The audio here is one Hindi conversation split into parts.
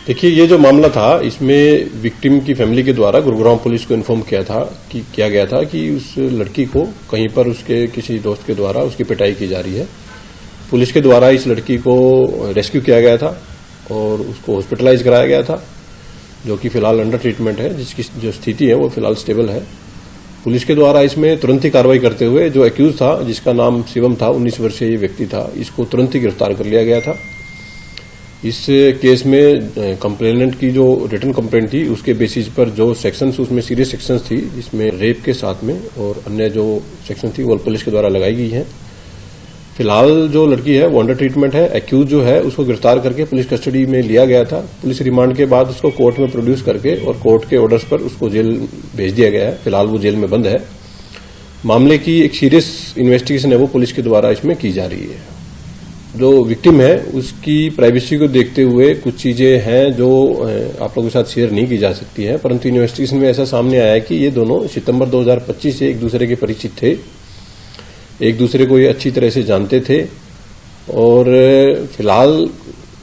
देखिए, ये जो मामला था, इसमें विक्टिम की फैमिली के द्वारा गुरुग्राम पुलिस को इन्फॉर्म किया गया था कि उस लड़की को कहीं पर उसके किसी दोस्त के द्वारा उसकी पिटाई की जा रही है। पुलिस के द्वारा इस लड़की को रेस्क्यू किया गया था और उसको हॉस्पिटलाइज कराया गया था, जो कि फिलहाल अंडर ट्रीटमेंट है, जिसकी जो स्थिति है वो फिलहाल स्टेबल है। पुलिस के द्वारा इसमें तुरंत ही कार्रवाई करते हुए जो एक्यूज था, जिसका नाम शिवम था, 19 वर्षीय ये व्यक्ति था, इसको तुरंत ही गिरफ्तार कर लिया गया था। इस केस में कंप्लेनेंट की जो रिटन कंप्लेंट थी, उसके बेसिस पर जो सेक्शंस, उसमें सीरियस सेक्शंस थी, जिसमें रेप के साथ में और अन्य जो सेक्शन थी वो पुलिस के द्वारा लगाई गई हैं। फिलहाल जो लड़की है वो अंडर ट्रीटमेंट है। एक्यूज जो है उसको गिरफ्तार करके पुलिस कस्टडी में लिया गया था। पुलिस रिमांड के बाद उसको कोर्ट में प्रोड्यूस करके और कोर्ट के ऑर्डर्स पर उसको जेल भेज दिया गया है। फिलहाल वो जेल में बंद है। मामले की एक सीरियस इन्वेस्टिगेशन है वो पुलिस के द्वारा इसमें की जा रही है। जो विक्टिम है उसकी प्राइवेसी को देखते हुए कुछ चीजें हैं जो आप लोगों के साथ शेयर नहीं की जा सकती हैं, परंतु इन्वेस्टिगेशन में ऐसा सामने आया है कि ये दोनों सितंबर 2025 से एक दूसरे के परिचित थे, एक दूसरे को ये अच्छी तरह से जानते थे। और फिलहाल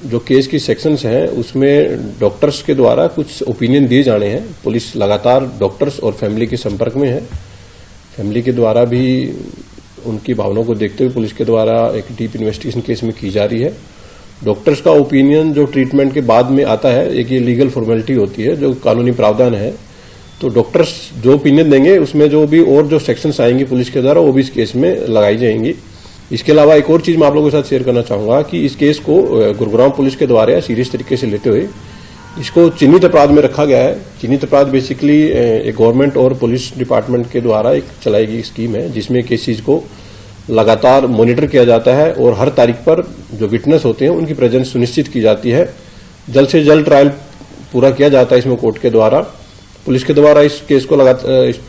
जो केस की सेक्शंस हैं उसमें डॉक्टर्स के द्वारा कुछ ओपिनियन दिए जाने हैं। पुलिस लगातार डॉक्टर्स और फैमिली के संपर्क में है। फैमिली के द्वारा भी उनकी भावनाओं को देखते हुए पुलिस के द्वारा एक डीप इन्वेस्टिगेशन केस में की जा रही है। डॉक्टर्स का ओपिनियन जो ट्रीटमेंट के बाद में आता है, एक ये लीगल फॉर्मेलिटी होती है, जो कानूनी प्रावधान है। तो डॉक्टर्स जो ओपिनियन देंगे उसमें जो भी और जो सेक्शंस आएंगी पुलिस के द्वारा वो भी इस केस में लगाई जाएंगी। इसके अलावा एक और चीज मैं आप लोगों के साथ शेयर करना चाहूंगा कि इस केस को गुरुग्राम पुलिस के द्वारा सीरियस तरीके से लेते हुए इसको चिन्हित अपराध में रखा गया है। चिन्हित अपराध बेसिकली एक गवर्नमेंट और पुलिस डिपार्टमेंट के द्वारा एक चलाई गई स्कीम है, जिसमें केसेज को लगातार मॉनिटर किया जाता है और हर तारीख पर जो विटनेस होते हैं उनकी प्रेजेंस सुनिश्चित की जाती है। जल्द से जल्द ट्रायल पूरा किया जाता है इसमें कोर्ट के द्वारा। पुलिस के द्वारा इस केस को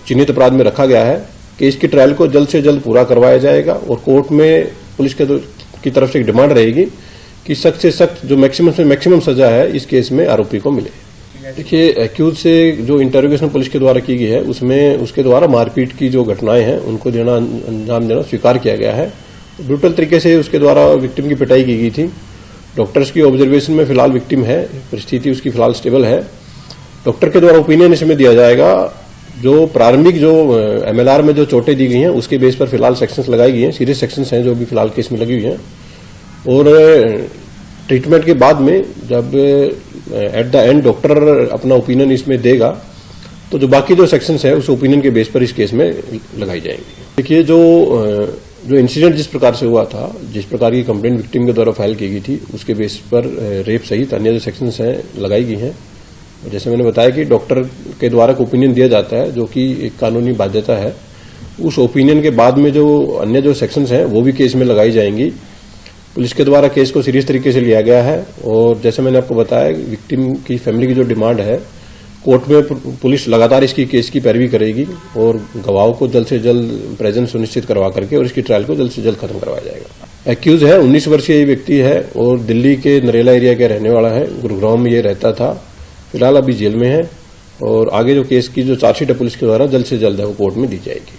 चिन्हित अपराध में रखा गया है। केस की ट्रायल को जल्द से जल्द पूरा करवाया जाएगा और कोर्ट में पुलिस की तरफ से एक डिमांड रहेगी कि सख्त से सख्त जो मैक्सिमम से मैक्सिमम सजा है इस केस में आरोपी को मिले। देखिए, एक्यूज से जो इंटरोगेशन पुलिस के द्वारा की गई है उसमें उसके द्वारा मारपीट की जो घटनाएं हैं उनको अंजाम देना स्वीकार किया गया है। ब्रूटल तरीके से उसके द्वारा विक्टिम की पिटाई की गई थी। डॉक्टर्स की ऑब्जर्वेशन में फिलहाल विक्टिम है, परिस्थिति उसकी फिलहाल स्टेबल है। डॉक्टर के द्वारा ओपिनियन इसमें दिया जाएगा। जो प्रारंभिक जो एमएलआर में जो चोटें दी गई हैं उसके बेस पर फिलहाल सेक्शंस लगाई गई हैं, सीरियस सेक्शंस हैं जो भी फिलहाल केस में लगी हुई हैं। और ट्रीटमेंट के बाद में जब एट द एंड डॉक्टर अपना ओपिनियन इसमें देगा तो जो बाकी जो सेक्शंस है उस ओपिनियन के बेस पर इस केस में लगाई जाएंगी। देखिए, जो इंसिडेंट जिस प्रकार से हुआ था, जिस प्रकार की कंप्लेंट विक्टिम के द्वारा फाइल की गई थी, उसके बेस पर रेप सहित अन्य जो सेक्शंस हैं लगाई गई हैं। जैसे मैंने बताया कि डॉक्टर के द्वारा ओपिनियन दिया जाता है, जो कि एक कानूनी बाध्यता है। उस ओपिनियन के बाद में जो अन्य जो सेक्शंस हैं वो भी केस में लगाई जाएंगी। पुलिस के द्वारा केस को सीरियस तरीके से लिया गया है और जैसे मैंने आपको बताया, विक्टिम की फैमिली की जो डिमांड है, कोर्ट में पुलिस लगातार इसकी केस की पैरवी करेगी और गवाहों को जल्द से जल्द प्रेजेंस सुनिश्चित करवा करके और इसकी ट्रायल को जल्द से जल्द खत्म करवाया जाएगा। एक्यूज है 19 वर्षीय व्यक्ति है और दिल्ली के नरेला एरिया का रहने वाला है। गुरुग्राम में ये रहता था। फिलहाल अभी जेल में है और आगे जो केस की जो चार्जशीट है पुलिस के द्वारा जल्द से जल्द है वो कोर्ट में दी जाएगी।